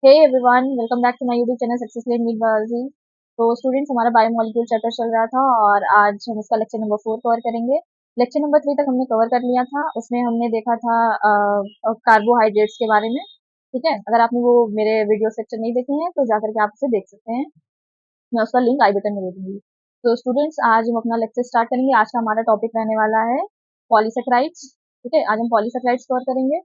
Hey everyone, welcome back to my YouTube channel success lane meet biology. तो students, हमारा biomolecule chapter चल रहा था और आज हम इसका लेक्चर नंबर 4 कवर करेंगे। लेक्चर नंबर 3 तक हमने कवर कर लिया था। उसमें हमने देखा था कार्बोहाइड्रेट्स के बारे में। ठीक है, अगर आपने वो मेरे वीडियो लेक्चर नहीं देखे हैं तो जाकर के आप उसे देख सकते हैं। मैं उसका लिंक आई बटन में दे दूंगी। तो स्टूडेंट्स, आज हम अपना लेक्चर स्टार्ट करेंगे। आज का हमारा टॉपिक रहने वाला है पॉलीसेक्राइड्स। ठीक है, आज हम पॉलीसेक्राइड्स कवर करेंगे।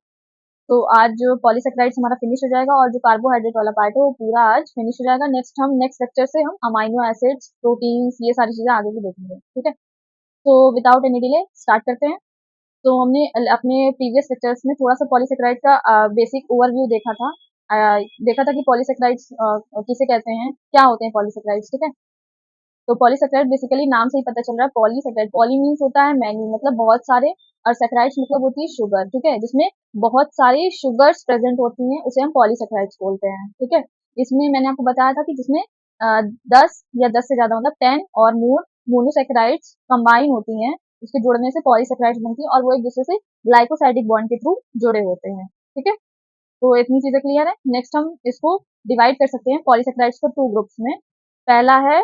तो आज जो पॉलीसेक्राइड्स हमारा फिनिश हो जाएगा और जो कार्बोहाइड्रेट वाला पार्ट है वो पूरा आज फिनिश हो जाएगा। नेक्स्ट लेक्चर से हम अमाइनो एसिड्स, प्रोटीन्स, ये सारी चीजें आगे भी देखेंगे। ठीक है, तो विदाउट एनी डिले स्टार्ट करते हैं। तो हमने अपने प्रीवियस लेक्चर्स में थोड़ा सा पॉलीसेक्राइड का बेसिक ओवरव्यू देखा था। देखा था कि पॉलीसेक्राइड्स किसे कहते हैं, क्या होते हैं पॉलीसेक्राइड्स। ठीक है, तो पॉलीसेक्राइड बेसिकली नाम से ही पता चल रहा है। पॉलीसेक्राइड, पॉली मीन्स होता है मैनी, मतलब बहुत सारे, और सेक्राइड्स मतलब होती है शुगर। ठीक है, जिसमें बहुत सारी शुगर्स प्रेजेंट होती हैं उसे हम पॉलीसेक्राइड्स बोलते हैं। ठीक है, इसमें मैंने आपको बताया था कि जिसमें 10 या 10 से ज्यादा, मतलब 10 और मोर मोनोसेक्राइड्स कंबाइन होती हैं, उसके जुड़ने से पॉलीसेक्राइड्स बनती हैं और वो एक दूसरे से ग्लाइकोसाइडिक बॉन्ड के थ्रू जुड़े होते हैं। ठीक है, तो इतनी चीजें क्लियर है। नेक्स्ट हम इसको डिवाइड कर सकते हैं पॉलीसेक्राइड्स को 2 ग्रुप्स में। पहला है,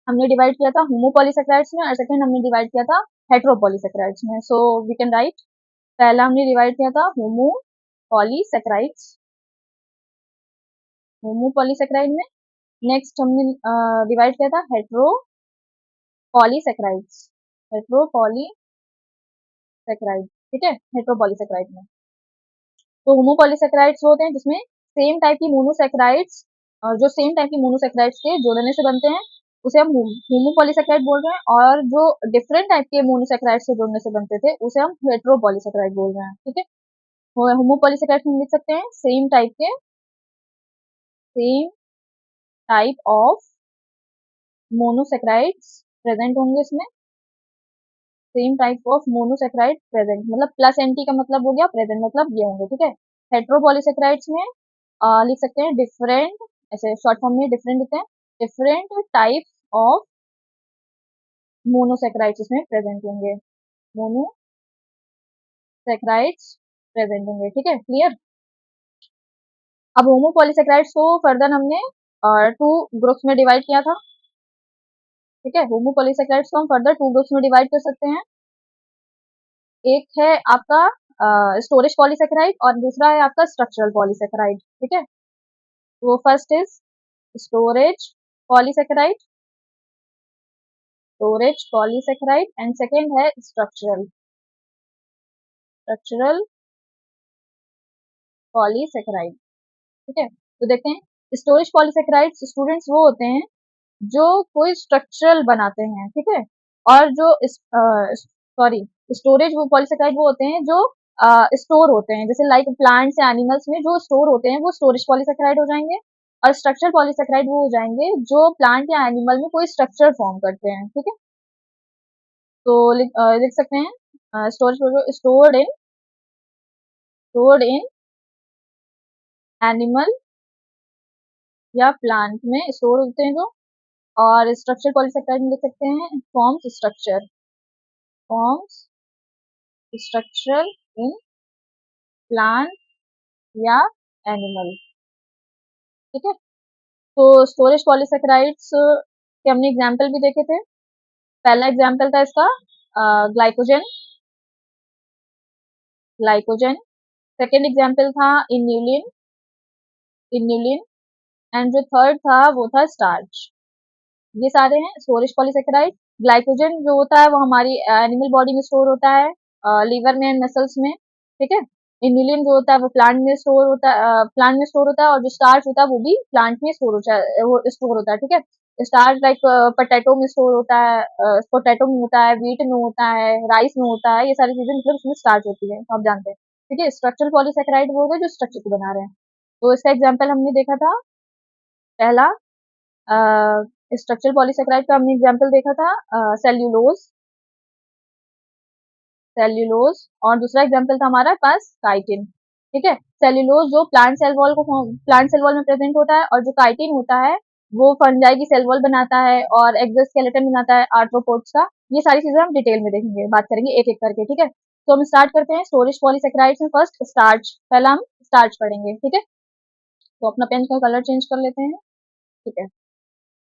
हमने डिवाइड किया था होमोपॉलीसेक्राइड्स में, और सेकंड हमने डिवाइड किया था हेट्रोपॉलीसेक्राइड्स में। सो वी कैन राइट, पहला हमने डिवाइड किया था होमोपॉलीसेक्राइड्स, होमोपॉलीसेक्राइड में। नेक्स्ट हमने डिवाइड किया था हेट्रोपॉलीसेक्राइड्स, हेट्रोपॉलीसेक्राइड। ठीक है, हेट्रोपॉलीसेक्राइड में तो होमोपॉलीसेक्राइड्स वो होते हैं जिसमें सेम टाइप की मोनोसेक्राइड्स, जो सेम टाइप की मोनोसेक्राइड्स के जोड़ने से बनते हैं उसे हम होमोपॉलीसेक्राइड बोल रहे हैं, और जो डिफरेंट टाइप के मोनोसेक्राइड्स से जोड़ने से बनते थे उसे हम हेट्रोपॉलीसेक्राइड बोल रहे हैं। ठीक है, होमोपॉलीसेक्राइड्स में लिख सकते हैं same type of monosaccharides present होंगे इसमें। Same type of monosaccharide present, मतलब प्लस एनटी का मतलब हो गया प्रेजेंट, मतलब ये होंगे। ठीक है, हेट्रोपॉलीसेक्राइड्स में लिख सकते हैं डिफरेंट, ऐसे शॉर्ट फॉर्म में डिफरेंट लिखते हैं, डिफरेंट टाइप ऑफ मोनोसेक्राइड्स इसमें प्रेजेंट होंगे, मोनोसेक्राइड्स प्रेजेंट होंगे। ठीक है, क्लियर। अब होमोपॉलीसेक्राइड्स को फर्दर हमने 2 ग्रुप्स में डिवाइड किया था। ठीक है, होमोपॉलीसेक्राइड्स को हम फर्दर 2 ग्रुप्स में डिवाइड कर सकते हैं। एक है आपका स्टोरेज पॉलीसेक्राइड और दूसरा है आपका स्ट्रक्चरल पॉलीसेक्राइड। ठीक है, तो first is storage polysaccharide, and second है स्ट्रक्चरल पॉलीसेक्राइड। ठीक है, तो देखते हैं स्टोरेज पॉलीसेक्राइड्स स्टूडेंट्स वो होते हैं जो कोई स्ट्रक्चरल बनाते हैं। ठीक है, और जो सॉरी, स्टोरेज वो पॉलीसेक्राइड वो होते हैं जो स्टोर होते हैं, जैसे लाइक प्लांट्स या एनिमल्स में जो स्टोर होते हैं वो स्टोरेज पॉलीसेक्राइड हो जाएंगे, और स्ट्रक्चरल पॉलीसेक्राइड वो हो जाएंगे जो प्लांट या एनिमल में कोई स्ट्रक्चर फॉर्म करते हैं। ठीक है, तो लिख सकते हैं स्टोरेज स्टोर्ड इन एनिमल या प्लांट में स्टोर होते हैं जो, और स्ट्रक्चर पॉलीसेक्राइड में लिख सकते हैं फॉर्म्स स्ट्रक्चर इन प्लांट या एनिमल। ठीक है, तो स्टोरेज पॉलीसेक्राइड्स के हमने एग्जाम्पल भी देखे थे। पहला एग्जाम्पल था इसका ग्लाइकोजन, सेकेंड एग्जाम्पल था इन्यूलिन, एंड जो थर्ड था वो था स्टार्च। ये सारे हैं स्टोरेज पॉलीसेक्राइड। ग्लाइकोजन जो होता है वो हमारी एनिमल बॉडी में स्टोर होता है, लीवर में, मसल्स में। ठीक है, इन्यूलिन जो होता है वो प्लांट में स्टोर होता है, और जो स्टार्च होता है वो भी प्लांट में स्टोर होता है। ठीक है, स्टार्च लाइक पोटैटो में स्टोर होता है, पोटैटो में होता है, व्हीट में होता है, राइस में होता है, ये सारी चीजें मतलब इसमें स्टार्च होती है, तो आप जानते हैं। ठीक है, स्ट्रक्चरल पॉलीसेक्राइड वो होगा जो स्ट्रक्चर को बना रहे हैं। तो इसका एग्जाम्पल हमने देखा था, पहला स्ट्रक्चरल पॉलीसेक्राइड का हमने एग्जांपल देखा था सेल्यूलोज, और दूसरा एग्जांपल था हमारा पास काइटिन। ठीक है, सेल्यूलोज जो प्लांट सेल वॉल में प्रेजेंट होता है, और जो काइटिन होता है वो फंजाई की सेल वॉल बनाता है और एक्सोस्केलेटन बनाता है आर्थ्रोपोड्स का। ये सारी चीजें हम डिटेल में देखेंगे, बात करेंगे एक एक करके। ठीक है, तो हम स्टार्ट करते हैं स्टोरेज पॉलीसेक्राइड्स में। फर्स्ट स्टार्च, पहला हम स्टार्च पढ़ेंगे। ठीक है, तो अपना पेन का कलर चेंज कर लेते हैं। ठीक है,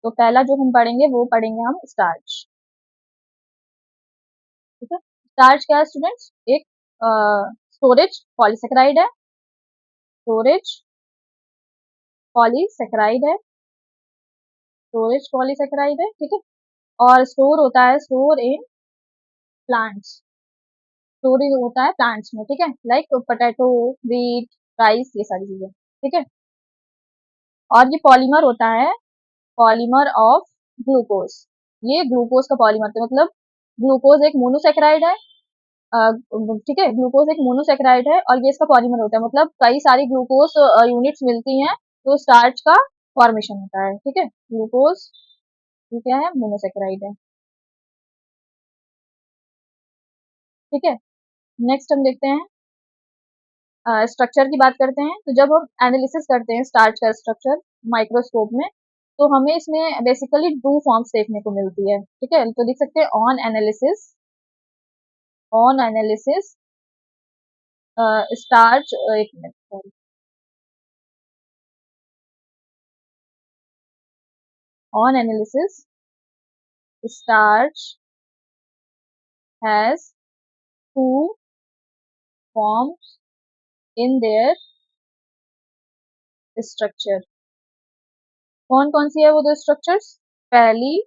तो पहला जो हम पढ़ेंगे वो पढ़ेंगे हम स्टार्च। ठीक है, स्टार्च क्या है स्टूडेंट्स? एक स्टोरेज पॉलीसेकेराइड है। स्टोरेज पॉलीसेकेराइड है। स्टोरेज पॉलीसेकेराइड है। ठीक है, और स्टोर होता है, स्टोर इन प्लांट्स। स्टोरेज होता है प्लांट्स में। ठीक है, लाइक पोटैटो, व्हीट, राइस, ये सारी चीजें। ठीक है, और ये पॉलीमर होता है, पॉलीमर ऑफ ग्लूकोज। ये ग्लूकोज का पॉलीमर है, मतलब ग्लूकोज एक मोनोसेकेराइड है। ठीक है, ग्लूकोज एक मोनोसेकेराइड है और ये इसका पॉलीमर होता है, मतलब कई सारी ग्लूकोज यूनिट्स मिलती हैं तो स्टार्च का फॉर्मेशन होता है। ठीक है, ग्लूकोज ये क्या है? मोनोसेकेराइड है। ठीक है, नेक्स्ट हम देखते हैं स्ट्रक्चर की बात करते हैं। तो जब हम एनालिसिस करते हैं स्टार्च का स्ट्रक्चर माइक्रोस्कोप में, तो हमें इसमें बेसिकली टू फॉर्म्स देखने को मिलती है। ठीक है, तो लिख सकते हैं ऑन एनालिसिस स्टार्च, एक minute sorry, on analysis starch has two forms in their structure. कौन कौन सी है वो दो स्ट्रक्चर्स? पहली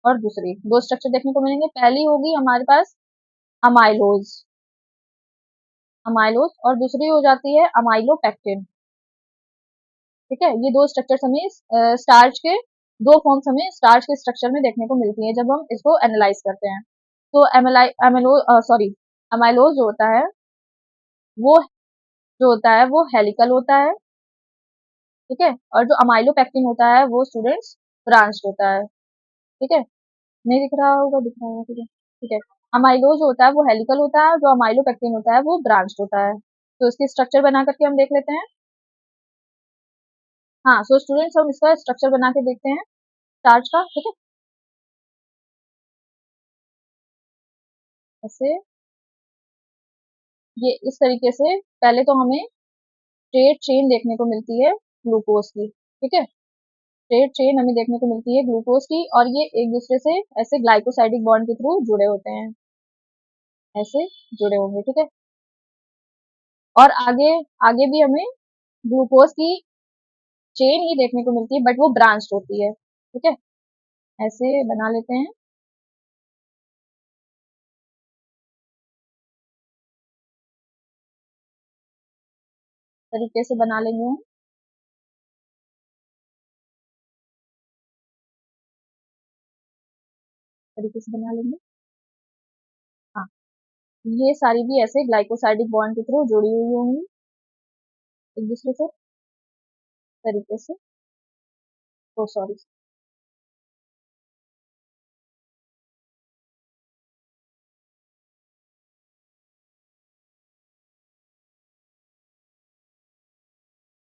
और दूसरी दो स्ट्रक्चर देखने को मिलेंगे। पहली होगी हमारे पास अमाइलोज, अमाइलोज, और दूसरी हो जाती है अमाइलोपेक्टिन। ठीक है, ये दो स्ट्रक्चर्स हमें स्टार्च के, दो फॉर्म्स हमें स्टार्च के स्ट्रक्चर में देखने को मिलती है जब हम इसको एनालाइज करते हैं। तो अमाइलोज जो होता है वो, हेलिकल होता है। ठीक है, और जो अमाइलोपेक्टिन होता है वो स्टूडेंट्स ब्रांच्ड होता है। ठीक है, नहीं दिख रहा होगा, दिख रहा होगा। ठीक है, ठीक है, अमाइलोज होता है वो हेलिकल होता है, जो अमाइलोपेक्टिन होता है वो ब्रांच्ड होता है। तो इसकी स्ट्रक्चर बना करके हम देख लेते हैं। हाँ, सो स्टूडेंट्स हम इसका स्ट्रक्चर बना के देखते हैं स्टार्च का। ठीक है, ऐसे ये इस तरीके से पहले तो हमें स्ट्रेट चेन देखने को मिलती है ग्लूकोज की। ठीक है, स्ट्रेट चेन हमें देखने को मिलती है ग्लूकोज की, और ये एक दूसरे से ऐसे ग्लाइकोसाइडिक बॉन्ड के थ्रू जुड़े होते हैं, ऐसे जुड़े होंगे। ठीक है, और आगे आगे भी हमें ग्लूकोज की चेन ही देखने को मिलती है, बट वो ब्रांच्ड होती है। ठीक है, ऐसे बना लेते हैं। तरीके से बना लेंगे हम। तरीके से बना लेंगे। हाँ, ये सारी भी ऐसे ग्लाइकोसाइडिक बॉन्ड के थ्रू जुड़ी हुई होंगी एक दूसरे से, तरीके से। तो सॉरी,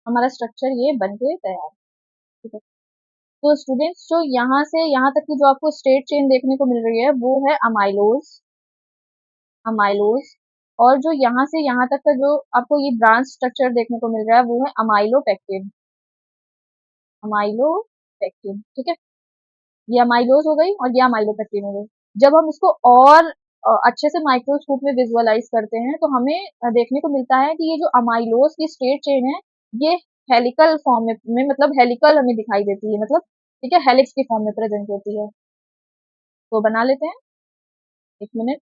हमारा स्ट्रक्चर ये बन के तैयार। ठीक है, तो स्टूडेंट्स जो यहाँ से यहाँ तक की जो आपको स्ट्रेट चेन देखने को मिल रही है वो है अमाइलोज, अमाइलोज, और जो यहाँ से यहाँ तक का जो आपको ये ब्रांच स्ट्रक्चर देखने को मिल रहा है वो है अमाइलोपेक्टिन, अमाइलोपेक्टिन। ठीक है, ये अमाइलोज हो गई और ये अमाइलोपेक्टिन हो गई। जब हम इसको और अच्छे से माइक्रोस्कोप में विजुअलाइज करते हैं तो हमें देखने को मिलता है कि ये जो अमाइलोज की स्ट्रेट चेन है ये हेलिकल फॉर्म में मतलब हेलिकल हमें दिखाई देती है, मतलब ठीक है, हेलिक्स की फॉर्म में प्रेजेंट होती है। तो बना लेते हैं, एक मिनट।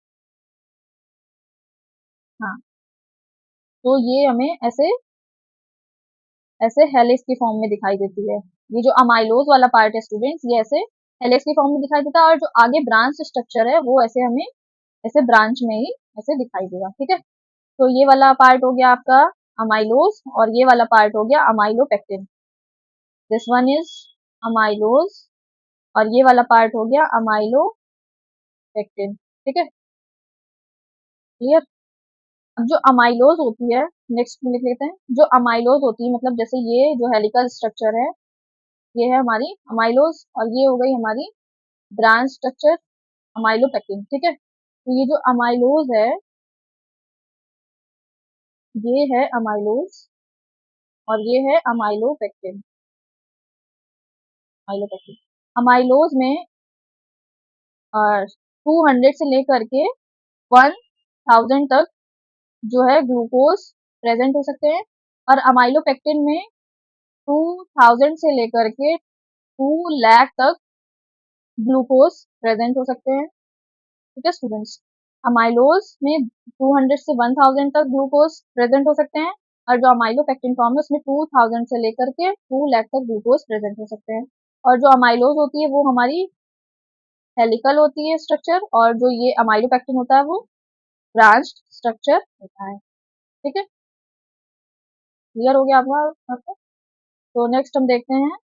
हाँ, तो ये हमें ऐसे ऐसे हेलिक्स की फॉर्म में दिखाई देती है। ये जो अमाइलोज वाला पार्ट है स्टूडेंट्स, ये ऐसे हेलिक्स की फॉर्म में दिखाई देता है, और जो आगे ब्रांच स्ट्रक्चर है वो ऐसे हमें ऐसे ब्रांच में ही ऐसे दिखाई देगा। ठीक है, तो ये वाला पार्ट हो गया आपका अमाइलोज, और ये वाला पार्ट हो गया amylopectin. This one is amylose, और ये वाला पार्ट हो गया अमाइलोपेक्टिन। ठीक है, क्लियर। अब जो अमाइलोज होती है, नेक्स्ट में लिख लेते हैं। जो अमाइलोज होती है, मतलब जैसे ये जो हेलिकल स्ट्रक्चर है ये है हमारी अमाइलोज, और ये हो गई हमारी ब्रांच स्ट्रक्चर अमाइलोपेक्टिन। ठीक है, तो ये जो अमाइलोज है ये है अमाइलोज, और ये है अमाइलोपेक्टिन। अमाइलोपेक्टिन अमाइलोज में 200 से लेकर के 1000 तक जो है ग्लूकोज प्रेजेंट हो सकते हैं, और अमाइलोपेक्टिन में 2000 से लेकर के 2 लाख तक ग्लूकोज प्रेजेंट हो सकते हैं। ठीक है स्टूडेंट्स, अमाइलोज में 200 से 1000 तक ग्लूकोज प्रेजेंट हो सकते हैं, और जो अमाइलोपेक्टिन फॉर्म है उसमें 2000 से लेकर के 2 लाख तक ग्लूकोज प्रेजेंट हो सकते हैं। और जो अमाइलोज होती है वो हमारी हेलिकल होती है स्ट्रक्चर, और जो ये अमाइलोपेक्टिन होता है वो ब्रांच्ड स्ट्रक्चर होता है। ठीक है, क्लियर हो गया आपका? तो नेक्स्ट हम देखते हैं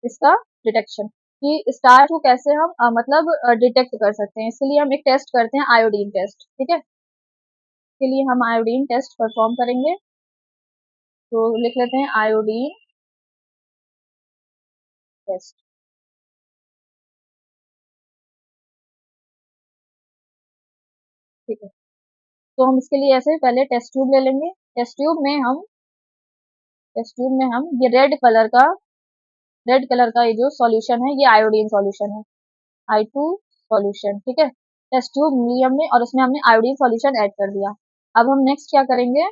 इसका डिटेक्शन, कि स्टार्च को कैसे हम मतलब डिटेक्ट कर सकते हैं। इसके लिए हम एक टेस्ट करते हैं, आयोडीन टेस्ट। ठीक है, इसके लिए हम आयोडीन टेस्ट परफॉर्म करेंगे। तो लिख लेते हैं आयोडीन टेस्ट। ठीक है, तो हम इसके लिए ऐसे पहले टेस्ट ट्यूब ले लेंगे। टेस्ट ट्यूब में हम ये रेड कलर का ये जो सॉल्यूशन है, ये आयोडीन सॉल्यूशन है, I2 सॉल्यूशन। ठीक है, टेस्ट ट्यूब ली हमने और उसमें हमने आयोडीन सॉल्यूशन ऐड कर दिया। अब हम नेक्स्ट क्या करेंगे,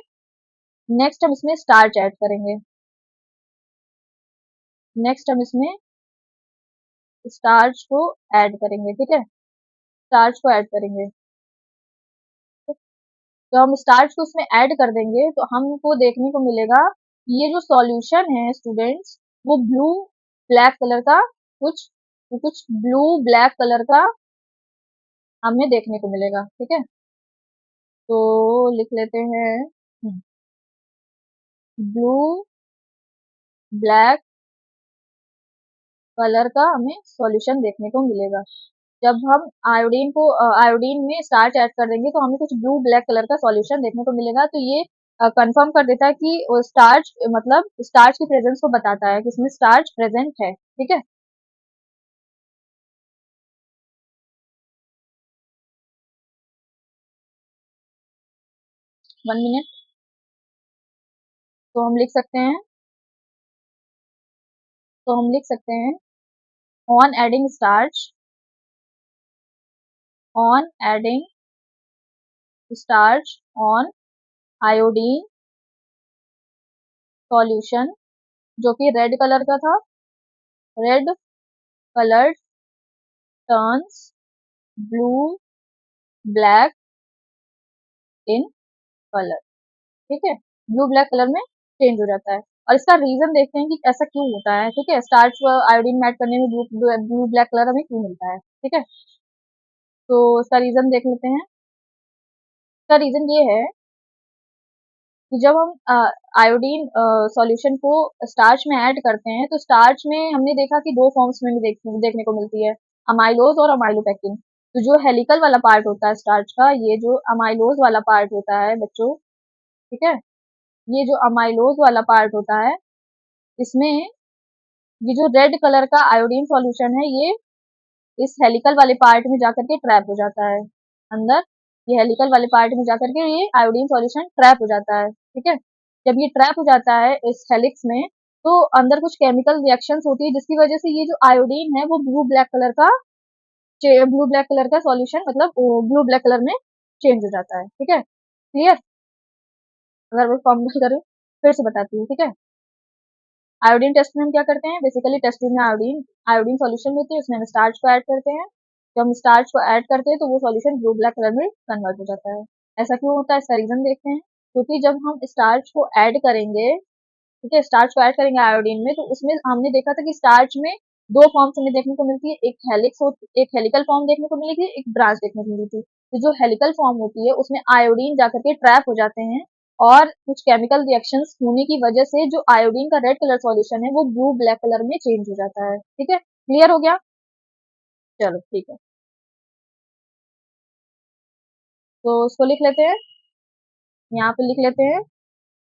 नेक्स्ट हम इसमें स्टार्च ऐड करेंगे। नेक्स्ट हम इसमें स्टार्च को ऐड करेंगे। ठीक है, स्टार्च को ऐड करेंगे। तो हम स्टार्च को इसमें ऐड कर देंगे तो हमको देखने को मिलेगा ये जो सॉल्यूशन है स्टूडेंट्स, वो ब्लू ब्लैक कलर का कुछ कुछ ब्लू ब्लैक कलर का हमें देखने को मिलेगा। ठीक है, तो लिख लेते हैं ब्लू ब्लैक कलर का हमें सॉल्यूशन देखने को मिलेगा। जब हम आयोडीन में स्टार्च ऐड कर देंगे तो हमें कुछ ब्लू ब्लैक कलर का सॉल्यूशन देखने को मिलेगा। तो ये कंफर्म कर देता है कि स्टार्च मतलब स्टार्च की प्रेजेंस को बताता है कि इसमें स्टार्च प्रेजेंट है। ठीक है, 1 मिनट। तो हम लिख सकते हैं तो हम लिख सकते हैं on adding starch on iodine solution, जो कि रेड कलर का था, red colour turns blue black in colour. ठीक है, ब्लू ब्लैक कलर में चेंज हो जाता है। और इसका रीजन देखते हैं कि ऐसा क्यों होता है। ठीक है, स्टार्च व आयोडीन ऐड करने में ब्लू ब्लैक कलर हमें क्यों मिलता है। ठीक है, तो इसका रीजन देख लेते हैं। इसका रीजन ये है कि जब हम आयोडीन सॉल्यूशन को स्टार्च में ऐड करते हैं तो स्टार्च में हमने देखा कि दो फॉर्म्स में भी देखने को मिलती है, अमाइलोज और अमाइलोपेक्टिन। तो जो हेलिकल वाला पार्ट होता है स्टार्च का, ये जो अमाइलोज वाला पार्ट होता है बच्चों, ठीक है, ये जो अमाइलोज वाला पार्ट होता है, इसमें ये जो रेड कलर का आयोडीन सॉल्यूशन है, ये इस हेलिकल वाले पार्ट में जाकर के ट्रैप हो जाता है अंदर। ये हेलिकल वाले पार्ट में जाकर के ये आयोडीन सॉल्यूशन ट्रैप हो जाता है। ठीक है, जब ये ट्रैप हो जाता है इस हेलिक्स में, तो अंदर कुछ केमिकल रिएक्शंस होती है जिसकी वजह से ये जो आयोडीन है वो ब्लू ब्लैक कलर का सॉल्यूशन मतलब ब्लू ब्लैक कलर में चेंज हो जाता है। ठीक है, क्लियर? अगर वो फॉर्मूला करें फिर से बताती हूँ। ठीक है, आयोडीन टेस्ट में हम क्या करते हैं, बेसिकली टेस्ट में आयोडीन आयोडीन सॉल्यूशन होती है, उसमें हम स्टार्च को ऐड करते हैं। जब हम स्टार्च को ऐड करते हैं तो वो सॉल्यूशन ब्लू ब्लैक कलर में कन्वर्ट हो जाता है। ऐसा क्यों होता है, इसका रीजन देखते हैं। क्योंकि जब हम स्टार्च को ऐड करेंगे, ठीक है, स्टार्च को ऐड करेंगे आयोडीन में, तो उसमें हमने देखा था कि स्टार्च में दो फॉर्म्स हमें देखने को मिलती है, एक हेलिकल फॉर्म देखने को मिली थी, एक ब्रांच देखने को मिली थी। तो जो हेलिकल फॉर्म होती है उसमें आयोडीन जाकर के ट्रैप हो जाते हैं, और कुछ केमिकल रिएक्शंस होने की वजह से जो आयोडीन का रेड कलर सॉल्यूशन है वो ब्लू ब्लैक कलर में चेंज हो जाता है। ठीक है, क्लियर हो गया? चलो ठीक है, तो इसको लिख लेते हैं, यहाँ पे लिख लेते हैं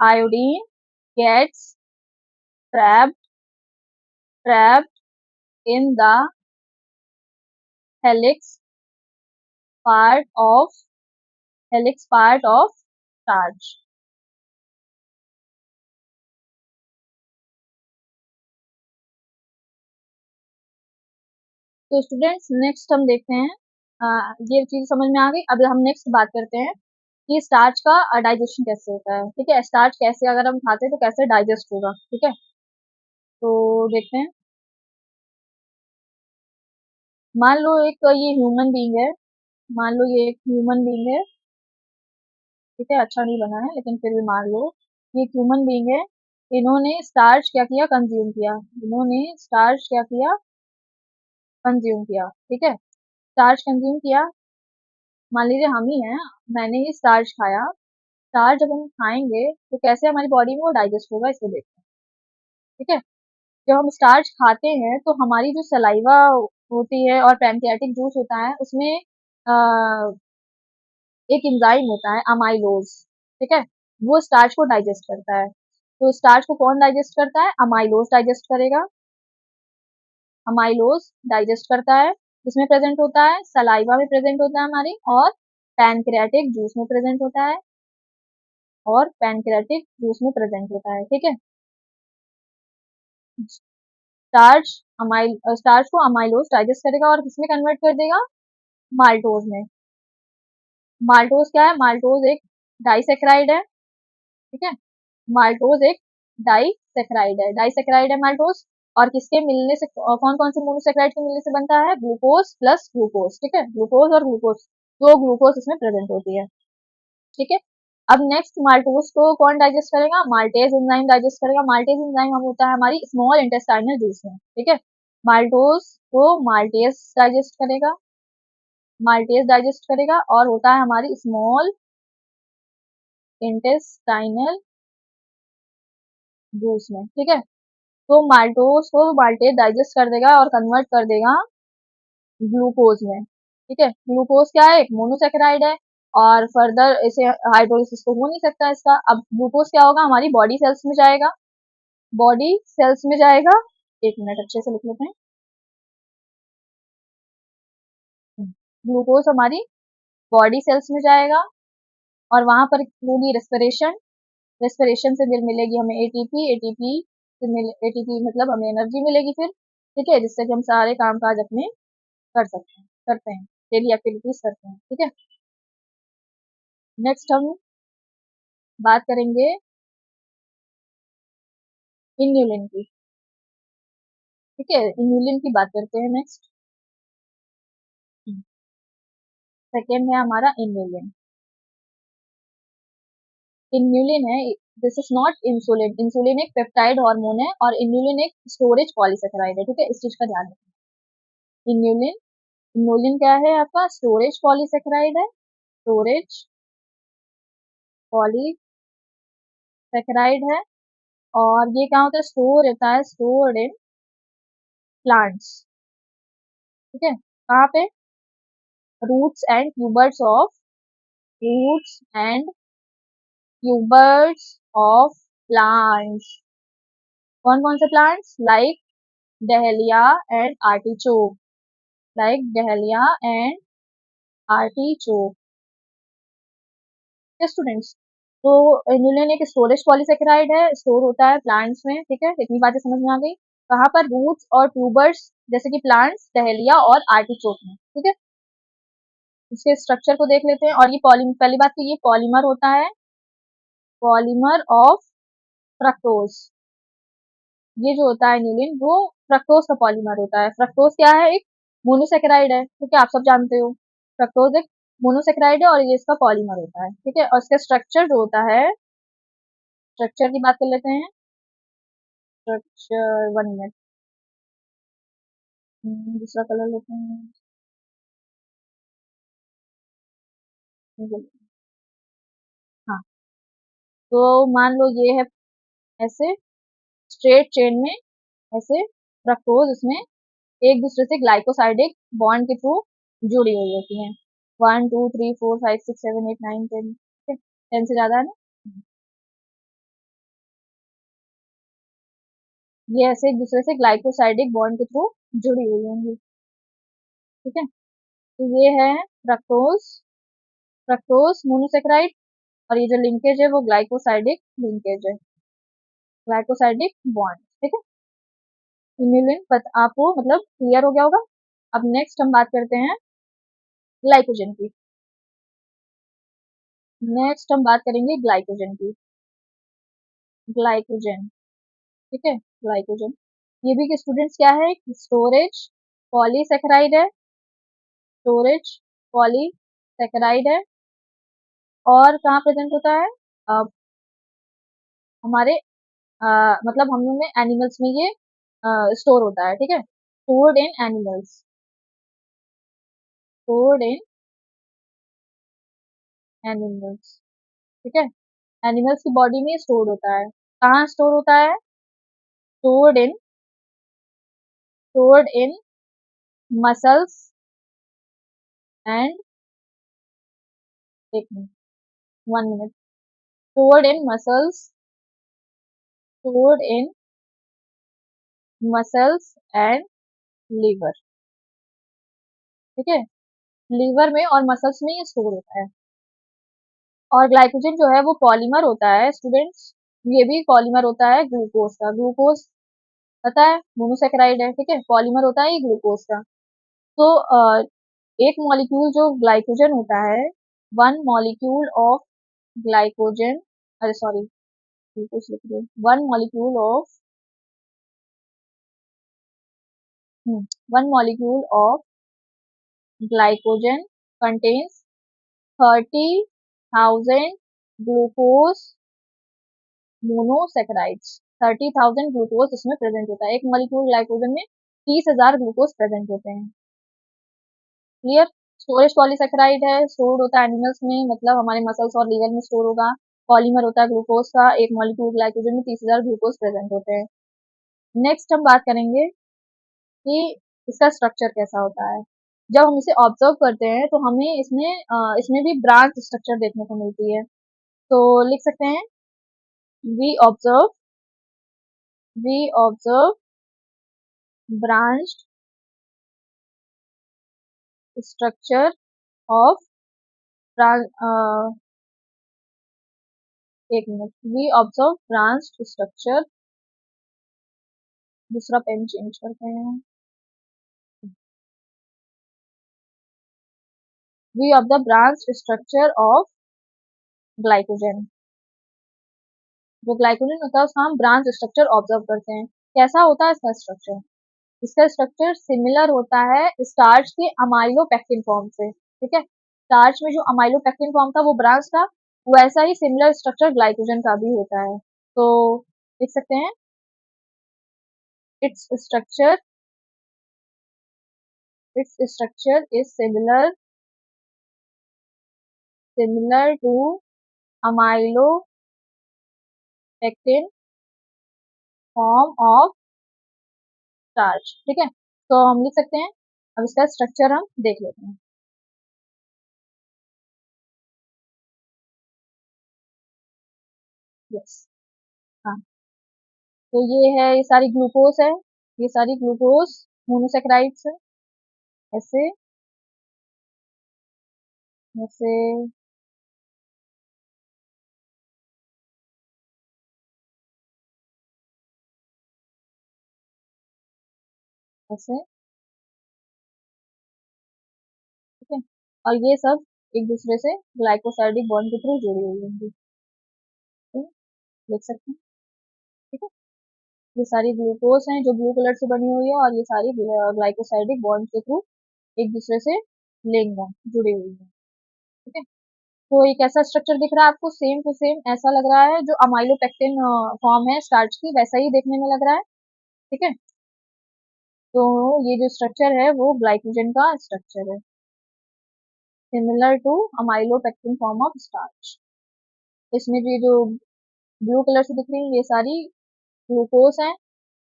iodine gets trapped trapped in the helix part of starch. तो स्टूडेंट्स नेक्स्ट हम देखते हैं, ये चीज समझ में आ गई। अब हम नेक्स्ट बात करते हैं कि स्टार्च का डाइजेशन कैसे होता है। ठीक है, स्टार्च कैसे अगर हम खाते हैं तो कैसे डाइजेस्ट होगा। ठीक है, तो देखते हैं। मान लो एक ये ह्यूमन बीइंग है, मान लो ये एक ह्यूमन बीइंग है। ठीक है, अच्छा नहीं बना है लेकिन फिर भी मान लो ये एक ह्यूमन बीइंग है। इन्होंने स्टार्च क्या किया, कंज्यूम किया। इन्होंने स्टार्च क्या किया, कंज्यूम किया। ठीक है, स्टार्च कंज्यूम किया। मान लीजिए हम ही हैं, मैंने ये स्टार्च खाया। स्टार्च जब हम खाएंगे तो कैसे हमारी बॉडी में वो डाइजेस्ट होगा, इसको देखते हैं। ठीक है, जब हम स्टार्च खाते हैं तो हमारी जो सलाइवा होती है और पैंक्रियाटिक जूस होता है उसमें अ, एक एंजाइम होता है अमाइलोज। ठीक है, वो स्टार्च को डाइजेस्ट करता है। तो स्टार्च को कौन डाइजेस्ट करता है, अमाइलोज डाइजेस्ट करेगा। अमाइलोज डाइजेस्ट करता है, इसमें प्रेजेंट होता है, सलाइवा में प्रेजेंट होता है हमारी, और पैनक्रियाटिक जूस में प्रेजेंट होता है, और पैनक्रियाटिक जूस में प्रेजेंट होता है। ठीक है, स्टार्च स्टार्च को अमाइलोज डाइजेस्ट करेगा और किसमें कन्वर्ट कर देगा, माल्टोज में। माल्टोज क्या है, माल्टोज एक डाइसेक्राइड है। ठीक है, माल्टोज एक डाइसेक्राइड है, डाइसेक्राइड है माल्टोज। और किसके मिलने से, कौन कौन से मोनोसेक्राइड के मिलने से बनता है, ग्लूकोज प्लस ग्लूकोज। ठीक है, ग्लूकोज और ग्लूकोज, दो ग्लूकोज इसमें प्रेजेंट होती है। ठीक है, अब नेक्स्ट माल्टोज को कौन डाइजेस्ट करेगा, माल्टेज एंजाइम डाइजेस्ट करेगा। माल्टेज एंजाइम हम होता है हमारी स्मॉल इंटेस्टाइनल जूस में। ठीक है, माल्टोज को माल्टेज डाइजेस्ट करेगा, माल्टेज डाइजेस्ट करेगा और होता है हमारी स्मॉल इंटेस्टाइनल जूस में। ठीक है, तो माल्टोज को माल्टेज डाइजेस्ट कर देगा और कन्वर्ट कर देगा ग्लूकोज में। ठीक है, ग्लूकोज क्या है, एक मोनोसेकेराइड है और फर्दर इसे हाइड्रोलिसिस तो हो नहीं सकता इसका। अब ग्लूकोज क्या होगा, हमारी बॉडी सेल्स में जाएगा, बॉडी सेल्स में जाएगा। एक मिनट अच्छे से लिख लेते हैं। ग्लूकोज हमारी बॉडी सेल्स में जाएगा और वहां पर होगी रेस्पिरेशन, रेस्पिरेशन से फिर मिलेगी हमें एटीपी, एटीपी से एटीपी मतलब हमें एनर्जी मिलेगी फिर। ठीक है, जिससे कि हम सारे काम काज अपने कर सकते हैं, करते हैं, डेली एक्टिविटीज करते हैं। ठीक है, नेक्स्ट हम बात करेंगे इन्यूलिन की। ठीक है, इन्यूलिन की बात करते हैं नेक्स्ट। सेकेंड है हमारा इन्यूलिन। इन्यूलिन है, this is not insulin. Insulin एक पेप्टाइड हार्मोन है और इन्यूलिन एक स्टोरेज पॉलीसेकेराइड है। ठीक है, इस चीज का ध्यान रखें। इन्यूलिन, इन्यूलिन क्या है आपका, स्टोरेज पॉलीसेकेराइड है, स्टोरेज पॉलीसेकेराइड है। और ये क्या होता है, स्टोर रहता है, स्टोर्ड इन प्लांट्स। ठीक है, कहाँ पे, roots and tubers of, roots and tubers of plants. कौन कौन से plants, like dahlia and artichoke, like dahlia and artichoke. Students, तो इन्यूलिन एक स्टोरेज पॉलीसेकेराइड है, स्टोर होता है प्लांट्स में। ठीक है, इतनी बातें समझ में आ गई। कहाँ पर, रूट्स और ट्यूबर्स जैसे कि प्लांट्स, डहेलिया और आर्टिचोक में। ठीक है, इसके स्ट्रक्चर को देख लेते हैं। और ये पहली बात तो ये पॉलीमर होता है, पॉलीमर ऑफ फ्रक्टोज। ये जो होता है इन्यूलिन वो फ्रक्टोज का पॉलीमर होता है। फ्रक्टोज क्या है, एक मोनोसेकेराइड है। ठीक है, आप सब जानते हो फ्रक्टोज एक मोनोसेकेराइड है और ये इसका पॉलीमर होता है। ठीक है, और इसका स्ट्रक्चर जो होता है, स्ट्रक्चर की बात कर लेते हैं। स्ट्रक्चर, 1 मिनट, दूसरा कलर लेते हैं। हाँ, तो मान लो ये है ऐसे स्ट्रेट चेन में, ऐसे फ्रक्टोज इसमें एक दूसरे से ग्लाइकोसाइडिक बॉन्ड के थ्रू जुड़ी हुई होती हैं। 1 2 3 4 5 6 7 8 9 10। ठीक है, 10 से ज्यादा है ना। ये ऐसे एक दूसरे से ग्लाइकोसाइडिक बॉन्ड के थ्रू जुड़ी हुई होंगी। ठीक है, तो ये है फ्रक्टोज, फ्रक्टोज मोनोसेक्राइड। और ये जो लिंकेज है वो ग्लाइकोसाइडिक लिंकेज है, ग्लाइकोसाइडिक बॉन्ड। ठीक है, इन्यूलिन आपको मतलब क्लियर हो गया होगा। अब नेक्स्ट हम बात करते हैं ग्लाइकोजन की। नेक्स्ट हम बात करेंगे ग्लाइकोजन की। ग्लाइकोजन, ठीक है, ग्लाइकोजन ये भी स्टूडेंट्स क्या है, स्टोरेज पॉलीसेकेराइड है, स्टोरेज पॉलीसेकेराइड है। और कहाँ प्रेजेंट होता है, हमारे मतलब हम लोग में एनिमल्स में ये स्टोर होता है, ठीक है, stored in animals, stored in animals, ठीक है, एनिमल्स की बॉडी में स्टोर होता है। कहाँ स्टोर होता है, stored in, stored in muscles and, एक minute, 1 minute, stored in muscles, stored in muscles and liver, ठीक है, लीवर में और मसल्स में ये स्टोर होता है। और ग्लाइकोजन जो है वो पॉलीमर होता है स्टूडेंट्स, ये भी पॉलीमर होता है ग्लूकोज का। ग्लूकोज पता है मोनोसेकेराइड है, ठीक है, पॉलीमर होता है ये ग्लूकोज का। तो एक मॉलिक्यूल जो ग्लाइकोजन होता है, 1 मॉलिक्यूल ऑफ ग्लाइकोजन, अरे सॉरी ग्लूकोज लिख रही हूँ, 1 molecule of glycogen contains 30,000 glucose monosaccharides, 30,000 glucose इसमें प्रेजेंट होता है। एक मॉलिक्यूल ग्लाइकोजन में 30,000 ग्लूकोज प्रेजेंट होते हैं। क्लियर, स्टोरेज पॉलीसेकेराइड है, स्टोर होता है एनिमल्स में, मतलब हमारे मसल्स और लीवर में स्टोर होगा। पॉलीमर होता है ग्लूकोज का, एक मॉलिक्यूल ग्लाइकोजन में 30,000 ग्लूकोज प्रेजेंट होते हैं। नेक्स्ट हम बात करेंगे कि इसका स्ट्रक्चर कैसा होता है। जब हम इसे ऑब्जर्व करते हैं तो हमें इसमें भी ब्रांच स्ट्रक्चर देखने को मिलती है। तो लिख सकते हैं, we observe we observe branched structure of एक मिनट, वी ऑब्जर्व branched structure, दूसरा पेन चेंज करते हैं, we of the branched structure of glycogen. जो ग्लाइकोजन होता है उसका हम ब्रांच स्ट्रक्चर ऑब्जर्व करते हैं। कैसा होता है इसका स्ट्रक्चर, इसका स्ट्रक्चर सिमिलर होता है स्टार्च के अमाइलोपेक्टिन फॉर्म से, ठीक है, स्टार्च में जो अमाइलोपेक्टिन फॉर्म था वो ब्रांच था, वैसा ही सिमिलर स्ट्रक्चर ग्लाइकोजन का भी होता है। तो लिख सकते हैं, its structure its structure is similar to amylopectin form of starch, ठीक है, तो हम लिख सकते हैं। अब इसका स्ट्रक्चर हम देख लेते हैं। यस, हाँ, तो ये है, ये सारी ग्लूकोज है, ये सारी ग्लूकोज मोनोसेकेराइड्स है, ऐसे ऐसे ऐसे, ठीक है, और ये सब एक दूसरे से ग्लाइकोसाइडिक बॉन्ड के थ्रू जुड़ी हुई होंगी, तो लिख सकते हैं, ठीक है, ये सारी ग्लूकोज हैं जो ब्लू कलर से बनी हुई है, और ये सारी ग्लाइकोसाइडिक बॉन्ड के थ्रू एक दूसरे से लिंक है, जुड़ी हुई है, ठीक है। तो ये कैसा स्ट्रक्चर दिख रहा है आपको, सेम टू सेम ऐसा लग रहा है जो अमाइलोपेक्टिन फॉर्म है स्टार्च की, वैसा ही देखने में लग रहा है, ठीक है। तो ये जो स्ट्रक्चर है वो ग्लाइकोजन का स्ट्रक्चर है, similar to amylopectin form of starch. इसमें जो ब्लू कलर से दिख रही है ये सारी ग्लूकोज है,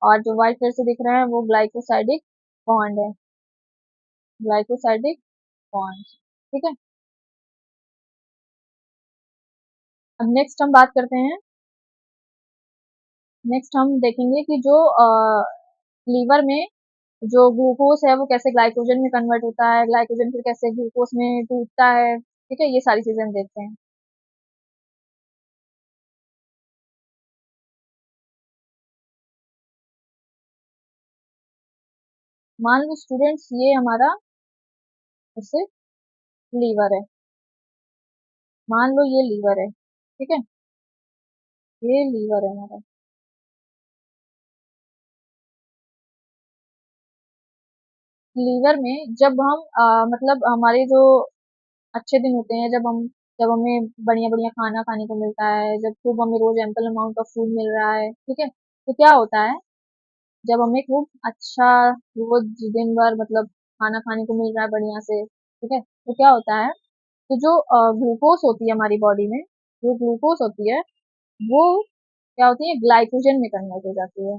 और जो व्हाइट कलर से दिख रहा है वो ग्लाइकोसाइडिक बॉन्ड है, ग्लाइकोसाइडिक बॉन्ड, ठीक है। अब नेक्स्ट हम बात करते हैं, नेक्स्ट हम देखेंगे कि जो लीवर में जो ग्लूकोज है वो कैसे ग्लाइकोजन में कन्वर्ट होता है, ग्लाइकोजन फिर कैसे ग्लूकोज में टूटता है, ठीक है, ये सारी चीजें हम देखते हैं। मान लो स्टूडेंट्स ये हमारा जैसे लीवर है, मान लो ये लीवर है, ठीक है, ये लीवर है हमारा। लीवर में जब हम मतलब हमारे जो अच्छे दिन होते हैं, जब हमें बढ़िया बढ़िया खाना खाने को मिलता है, जब खूब हमें रोज एम्पल अमाउंट ऑफ फूड मिल रहा है, ठीक है, तो क्या होता है, जब हमें खूब अच्छा रोज दिन भर मतलब खाना खाने को मिल रहा है बढ़िया से, ठीक है, तो क्या होता है, तो जो ग्लूकोज होती है हमारी बॉडी में, जो ग्लूकोज होती है वो क्या होती है, ग्लाइकोजन में कन्वर्ट हो जाती है,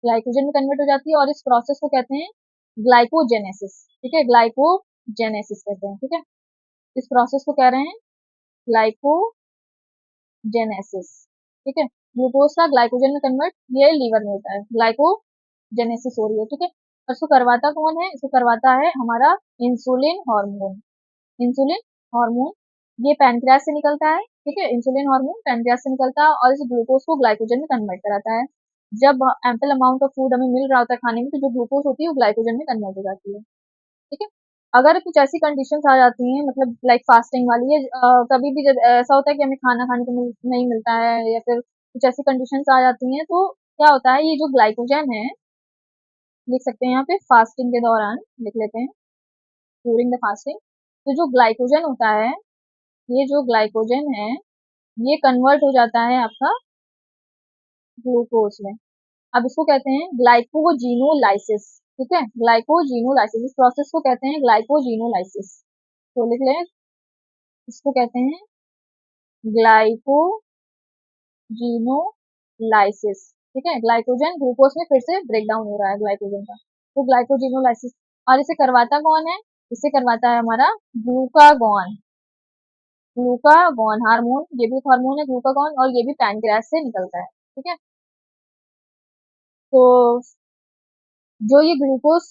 ग्लाइकोजन में कन्वर्ट हो जाती है, और इस प्रोसेस को कहते हैं ग्लाइकोजेनेसिस, ठीक है, ग्लाइकोजेनेसिस कहते हैं, ठीक है, इस प्रोसेस को कह रहे हैं ग्लाइकोजेनेसिस, ठीक है, ग्लूकोज का ग्लाइकोजन में कन्वर्ट ये लीवर में होता है, ग्लाइकोजेनेसिस हो रही है, ठीक है, और इसको करवाता कौन है, इसको करवाता है हमारा इंसुलिन हार्मोन, इंसुलिन हार्मोन, ये पैनक्रियास से निकलता है, ठीक है, इंसुलिन हार्मोन पैनक्रियास से निकलता है और इस ग्लूकोज को ग्लाइकोजन में कन्वर्ट कराता है। जब एम्पल अमाउंट ऑफ फूड हमें मिल रहा होता है खाने में, तो जो ग्लूकोज होती है वो ग्लाइकोजन में कन्वर्ट हो जाती है, ठीक है। अगर कुछ ऐसी कंडीशंस आ जाती हैं, मतलब लाइक फास्टिंग वाली, कभी भी जब ऐसा होता है कि हमें खाना खाने को नहीं मिलता है, या फिर कुछ ऐसी कंडीशंस आ जाती हैं, तो क्या होता है, ये जो ग्लाइकोजन है, लिख सकते हैं यहाँ पे फास्टिंग के दौरान, लिख लेते हैं ड्यूरिंग द फास्टिंग, तो जो ग्लाइकोजन होता है, ये जो ग्लाइकोजन है, ये कन्वर्ट हो जाता है आपका ग्लूकोज में। अब इसको कहते हैं ग्लाइकोजीनोलाइसिस, ठीक है, ग्लाइकोजीनोलाइसिस, इस प्रोसेस को कहते हैं ग्लाइकोजीनोलाइसिस, तो लिख लें, इसको कहते हैं ग्लाइकोजीनोलाइसिस, ठीक है, ग्लाइकोजन ग्लूकोज में फिर से ब्रेक डाउन हो रहा है ग्लाइकोजन का, तो ग्लाइकोजीनोलाइसिस, और इसे करवाता कौन है, इसे करवाता है हमारा ग्लूकागॉन, ग्लूकागॉन हार्मोन, ये भी एक हार्मोन है ग्लूकागॉन, और ये भी पैनक्रियास से निकलता है, ठीक है, तो जो ये ग्लूकोज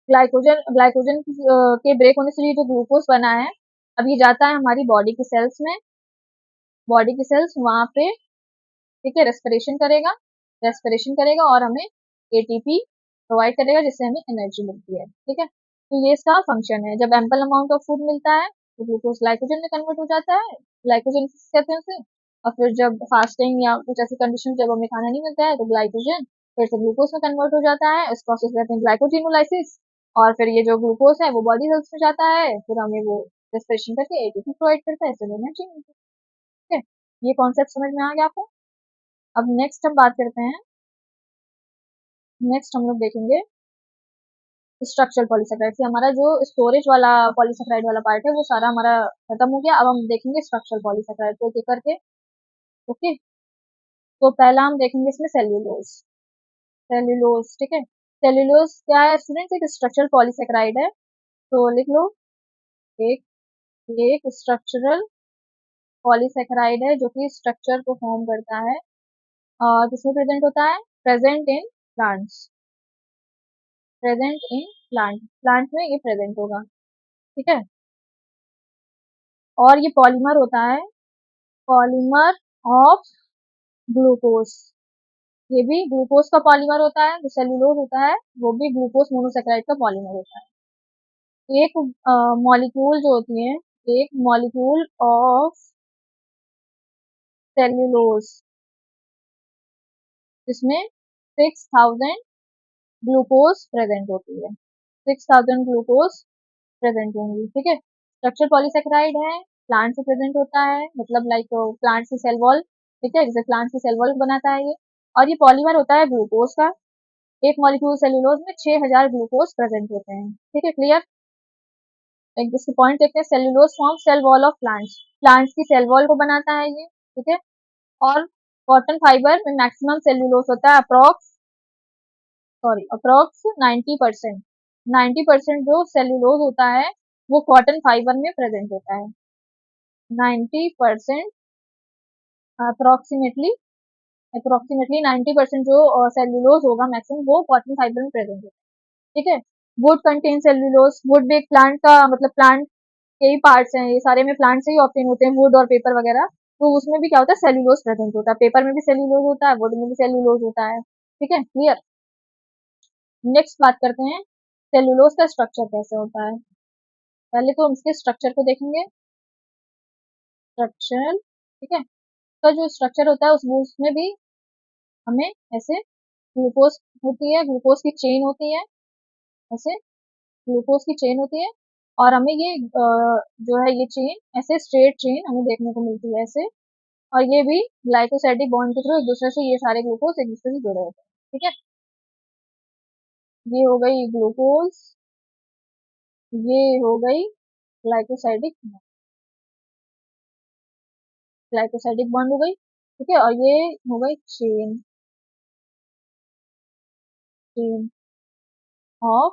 ग्लाइकोजन ग्लाइकोजन के ब्रेक होने से ये जो ग्लूकोज बना है, अब ये जाता है हमारी बॉडी की सेल्स में, बॉडी की सेल्स वहां पे, ठीक है, रेस्पिरेशन करेगा और हमें एटीपी प्रोवाइड करेगा, जिससे हमें एनर्जी मिलती है, ठीक है, तो ये इसका फंक्शन है। जब एम्पल अमाउंट ऑफ फूड मिलता है तो ग्लूकोज ग्लाइकोजन में कन्वर्ट हो जाता है, ग्लाइकोजन कहते हैं उसे, और फिर जब फास्टिंग या कुछ ऐसी कंडीशन जब हमें खाना नहीं मिलता है, तो ग्लाइकोजन फिर से ग्लूकोज में कन्वर्ट हो जाता है, उस प्रोसेस कहते हैं ग्लाइकोजिनोलाइसिस, और फिर ये जो ग्लूकोज है वो बॉडी सेल्स में जाता है, फिर हमें वो रेस्पिरेशन करके एटीपी प्रोवाइड करता है, इससे एनर्जी मिलती है, ठीक है, ये कॉन्सेप्ट समझ में आ गया आपको। अब नेक्स्ट हम बात करते हैं, नेक्स्ट हम लोग देखेंगे स्ट्रक्चरल पॉलीसेकेराइड, हमारा जो स्टोरेज वाला पॉलीसेकेराइड वाला पार्ट है वो सारा हमारा खत्म हो गया, अब हम देखेंगे स्ट्रक्चरल पॉलीसेकेराइड को एक एक करके, ओके, तो पहला हम देखेंगे इसमें सेल्यूलोज, सेल्यूलोज, ठीक है, सेल्यूलोज क्या है स्टूडेंट्स, एक स्ट्रक्चरल पॉलीसेकेराइड है, तो लिख लो, एक एक स्ट्रक्चरल पॉलीसेकेराइड है जो कि स्ट्रक्चर को फॉर्म करता है, और किसमें प्रेजेंट होता है, present in plants, present in plant में ये प्रेजेंट होगा, ठीक है, और ये पॉलीमर होता है, पॉलीमर ऑफ ग्लूकोज, ये भी ग्लूकोज का पॉलीमर होता है, जो सेल्यूलोज होता है वो भी ग्लूकोज मोनोसेकेराइड का पॉलीमर होता है। एक मॉलिक्यूल जो होती है, एक मॉलिक्यूल ऑफ सेल्यूलोज, जिसमें 6000 ग्लूकोज प्रेजेंट होती है, 6000 ग्लूकोज प्रेजेंट होंगी, ठीक है, स्ट्रक्चर पॉलीसेकेराइड है, प्लांट से प्रेजेंट होता है, मतलब लाइक प्लांट की सेल वॉल, ठीक है, जैसे प्लांट की सेल वॉल बनाता है ये, और ये पॉलीमर होता है ग्लूकोज का, एक मॉलिक्यूल सेल्यूलोज में 6000 ग्लूकोज प्रेजेंट होते हैं, ठीक है, क्लियर। एक इसके पॉइंट देखते हैं, cellulose form cell wall of plants, plants की सेल वॉल को बनाता है ये, ठीक है, और कॉटन फाइबर में मैक्सिमम सेल्यूलोज होता है, अप्रोक्स 90%, 90% जो सेल्यूलोज होता है वो कॉटन फाइबर में प्रेजेंट होता है, 90% अप्रोक्सीमेटली, 90% जो सेल्यूलोज होगा मैक्सिमम वो कॉटन फाइबर में प्रेजेंट होता है, ठीक है। वुड कंटेन सेल्यूलोज, वुड भी एक प्लांट का मतलब प्लांट के ही पार्ट्स हैं, ये सारे में प्लांट से ही ऑप्टेन होते हैं, वुड और पेपर वगैरह, तो उसमें भी क्या होता है, सेल्यूलोज प्रेजेंट होता है, पेपर में भी सेल्यूलोज होता है, वुड में भी सेल्यूलोज होता है, ठीक है, क्लियर। नेक्स्ट बात करते हैं सेलुलोज का स्ट्रक्चर कैसे होता है? पहले तो हम इसके स्ट्रक्चर को देखेंगे। स्ट्रक्चर, ठीक है, इसका जो स्ट्रक्चर होता है उसमें भी हमें ऐसे ग्लूकोज होती है, ग्लूकोज की चेन होती है, ऐसे ग्लूकोज की चेन होती है, और हमें ये जो है ये चेन ऐसे स्ट्रेट चेन हमें देखने को मिलती है ऐसे, और ये भी ग्लाइकोसाइडिक बॉन्ड के थ्रू एक दूसरे से ये सारे ग्लूकोज एक दूसरे से जुड़े होते हैं, ठीक है। ये हो गई ग्लूकोज, ये हो गई ग्लाइकोसाइडिक ग्लाइकोसाइडिक बॉन्ड हो गई, ठीक है, और ये हो गई chain chain of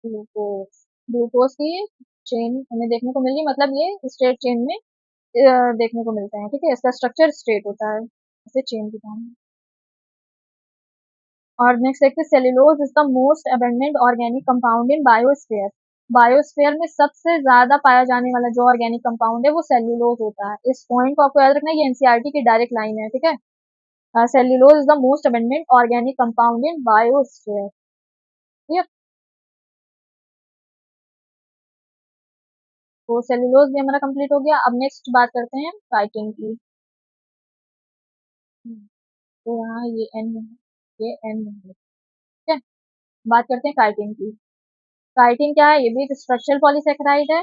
glucose. Glucose की चेन हमें देखने को मिल रही, मतलब ये स्ट्रेट चेन में देखने को मिलते हैं, ठीक है, इसका स्ट्रक्चर स्ट्रेट होता है ऐसे चेन की तरह। और नेक्स्ट देखते हैं, cellulose is the most abundant organic compound in biosphere. Biosphere में सबसे ज्यादा पाया जाने वाला जो ऑर्गेनिक कंपाउंड है वो सेल्यूलोज होता है। इस पॉइंट को आपको याद रखना है, ये एनसीईआरटी की डायरेक्ट लाइन है, ठीक है। Cellulose is the most abundant organic compound in biosphere, ठीक है। तो सेल्यूलोज भी हमारा कंप्लीट हो गया। अब नेक्स्ट बात करते हैं काइटिन की। तो यहाँ ये एन है, ये एन है, ठीक है। बात करते हैं काइटिन की। काइटिन क्या है? ये भी एक स्ट्रक्चरल पॉलीसेकेराइड है,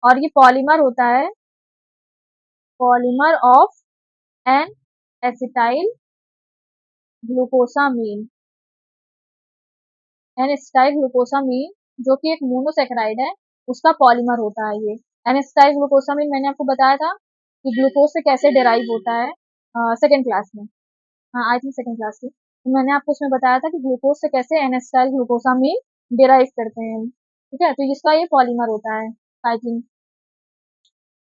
और ये पॉलीमर होता है, polymer of N acetyl glucosamine. N acetyl glucosamine जो कि एक मोनोसेकेराइड है, उसका पॉलीमर होता है ये। एन एसिटाइल ग्लूकोसामीन मैंने आपको बताया था कि ग्लूकोज से कैसे डिराइव होता है, सेकेंड क्लास में, हाँ आई थिंक सेकेंड क्लास की, तो मैंने आपको उसमें बताया था कि ग्लूकोज से कैसे एन एसिटाइल ग्लूकोसामीन डिराइव करते हैं, ठीक है। तो इसका ये पॉलीमर होता है काइटिन,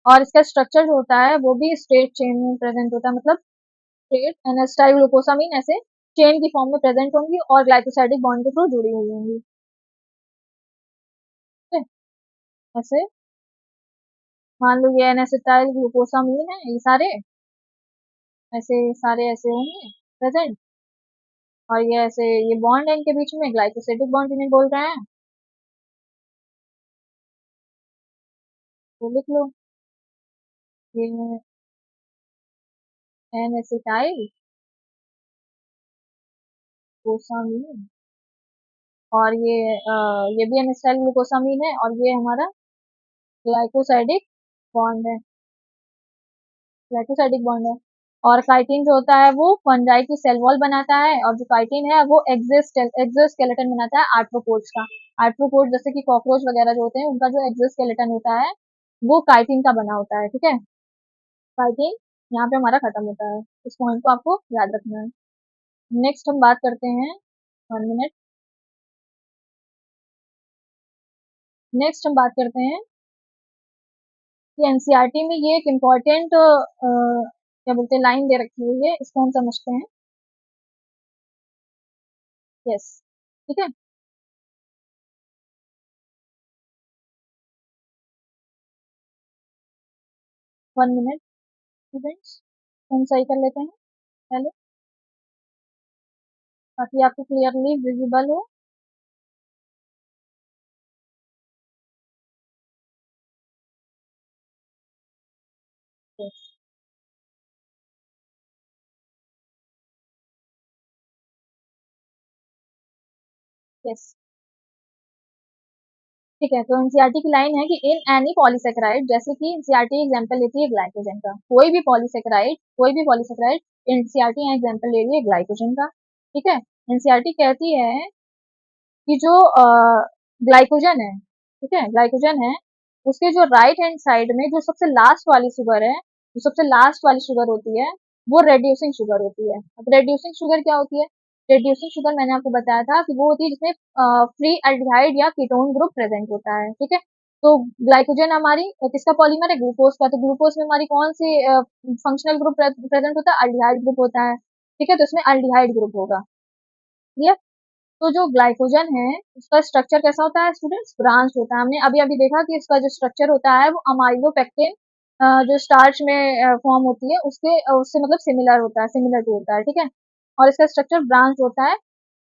और इसका स्ट्रक्चर जो होता है वो भी स्ट्रेट चेन में प्रेजेंट होता है, मतलब स्ट्रेट एन एसिटाइल ग्लूकोसामीन ऐसे चेन की फॉर्म में प्रेजेंट होंगी और ग्लाइकोसाइडिक बॉन्ड के थ्रू जुड़ी हुई होंगी, ठीक है। ऐसे मान लो ये एन एसिटाइल ग्लूकोसामीन है, ये सारे ऐसे होंगे प्रेजेंट, और ये ऐसे ये बॉन्ड है इनके बीच में, ग्लाइकोसाइडिक बॉन्ड इन्हें बोल रहे हैं, तो लिख लो ये एन एसिटाइल ग्लूकोसामीन, और ये भी एन एसिटाइल ग्लूकोसामीन है, और ये हमारा ग्लाइकोसाइडिक बॉन्ड है, ग्लाइकोसाइडिक बॉन्ड है। और काइटिन जो होता है वो फंजाई की सेल वॉल बनाता है, और जो काइटिन है वो एक्सोस्केलेटन बनाता है आर्थ्रोपोड्स का। आर्थ्रोपोड जैसे कि कॉकरोच वगैरह जो होते हैं उनका जो एक्सोस्केलेटन होता है वो काइटिन का बना होता है, ठीक है। काइटिन यहाँ पे हमारा खत्म होता है, इस पॉइंट को आपको याद रखना है। नेक्स्ट हम बात करते हैं, 1 मिनट, नेक्स्ट हम बात करते हैं कि एनसीईआरटी में ये एक इम्पॉर्टेंट क्या बोलते हैं लाइन दे रखी हुई है, इसको हम समझते हैं। यस, ठीक है। 1 मिनट स्टूडेंट्स, हम सही कर लेते हैं पहले, ताकि आपको क्लियरली विजिबल हो। यस, यस, ठीक है। तो एनसीईआरटी की लाइन है कि इन एनी पॉलीसेकेराइड, जैसे कि एनसीईआरटी एग्जांपल लेती है ग्लाइकोजन का, कोई भी पॉलीसेकेराइड एनसीईआरटी यहाँ एग्जांपल ले रही है ग्लाइकोजन का, ठीक है। एनसीईआरटी कहती है कि जो ग्लाइकोजन है, ठीक है, ग्लाइकोजन है, उसके जो राइट हैंड साइड में जो सबसे लास्ट वाली शुगर है, जो सबसे लास्ट वाली शुगर होती है वो रेड्यूसिंग शुगर होती है। अब रेड्यूसिंग शुगर क्या होती है? रेड्यूसिंग शुगर मैंने आपको बताया था कि वो होती है जिसमें फ्री एल्डिहाइड या कीटोन ग्रुप प्रेजेंट होता है, ठीक है। तो ग्लाइकोजन हमारी किसका पॉलीमर है? ग्लूकोज का। तो ग्लूकोज में हमारी कौन सी फंक्शनल ग्रुप प्रेजेंट होता है? अल्डिहाइड ग्रुप होता है, ठीक है। तो इसमें अल्डिहाइड ग्रुप होगा, क्लियर। तो जो ग्लाइकोजन है उसका स्ट्रक्चर कैसा होता है स्टूडेंट्स? ब्रांच होता है। हमने अभी अभी देखा कि इसका जो स्ट्रक्चर होता है वो अमाइलोपेक्टिन जो स्टार्च में फॉर्म होती है उसके उससे मतलब सिमिलर होता है, सिमिलर टू होता है, ठीक है। और इसका स्ट्रक्चर ब्रांच होता है,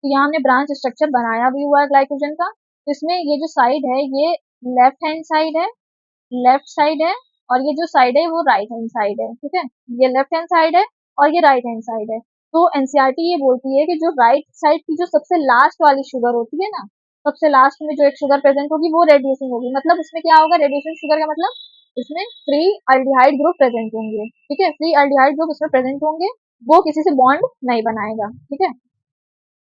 तो यहाँ हमने ब्रांच स्ट्रक्चर बनाया भी हुआ है ग्लाइकोजन का। तो इसमें ये जो साइड है ये लेफ्ट हैंड साइड है, लेफ्ट साइड है, और ये जो साइड है वो राइट हैंड साइड है। ठीक है, ये लेफ्ट हैंड साइड है और ये राइट हैंड साइड है। तो एनसीईआरटी ये बोलती है कि जो राइट साइड की जो सबसे लास्ट वाली शुगर होती है ना, सबसे लास्ट में जो एक शुगर प्रेजेंट होगी वो रेड्यूसिंग होगी। मतलब उसमें क्या होगा, रेड्यूसिंग शुगर का मतलब उसमें फ्री अल्डिहाइड ग्रुप प्रेजेंट होंगे। ठीक है, फ्री अल्डिहाइड ग्रुप उसमें प्रेजेंट होंगे, वो किसी से बॉन्ड नहीं बनाएगा। ठीक है,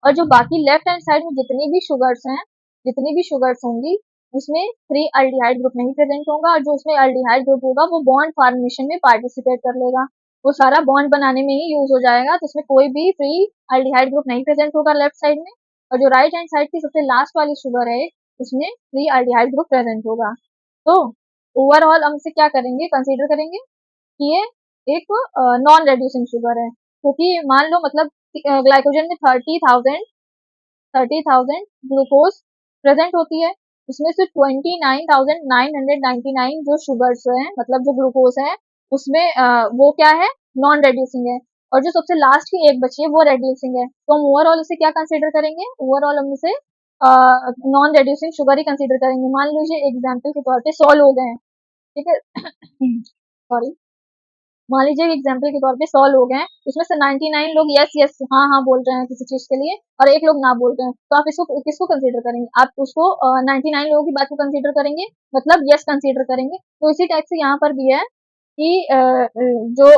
और जो बाकी लेफ्ट हैंड साइड में जितनी भी शुगर्स हैं, जितनी भी शुगर्स होंगी उसमें फ्री अल्डिहाइड ग्रुप नहीं प्रेजेंट होगा, और जो उसमें अल्डिहाइड ग्रुप होगा वो बॉन्ड फॉर्मेशन में पार्टिसिपेट कर लेगा, वो सारा बॉन्ड बनाने में ही यूज हो जाएगा। तो उसमें कोई भी फ्री अल्डिहाइड ग्रुप नहीं प्रेजेंट होगा लेफ्ट साइड में। और जो राइट हैंड साइड की सबसे लास्ट वाली शुगर है उसमें फ्री अल्डिहाइड ग्रुप प्रेजेंट होगा। तो ओवरऑल हम इसे क्या करेंगे, कंसीडर करेंगे कि ये एक नॉन रेड्यूसिंग शुगर है, क्योंकि मान लो मतलब ग्लाइकोजन में 30,000 ग्लूकोज प्रेजेंट होती है, उसमें से 29,999 जो शुगर्स हैं, मतलब जो ग्लूकोज है उसमें वो क्या है, नॉन रेड्यूसिंग है, और जो सबसे लास्ट की एक बची है वो रेड्यूसिंग है। तो हम ओवरऑल इसे क्या कंसीडर करेंगे, ओवरऑल हम इसे नॉन रेड्यूसिंग शुगर ही कंसीडर करेंगे। मान लीजिए एग्जाम्पल के तौर पे 100 लोग हैं। ठीक है, सॉरी, मान लीजिए एग्जाम्पल के तौर पे 100 लोग हैं, उसमें से 99 लोग यस यस हाँ हाँ बोल रहे हैं किसी चीज के लिए, और एक लोग ना बोल रहे हैं, तो आप इसको किसको कंसीडर करेंगे, आप उसको 99 लोगों की बात को कंसीडर करेंगे, मतलब यस कंसीडर करेंगे। तो इसी टाइप से यहाँ पर भी है कि जो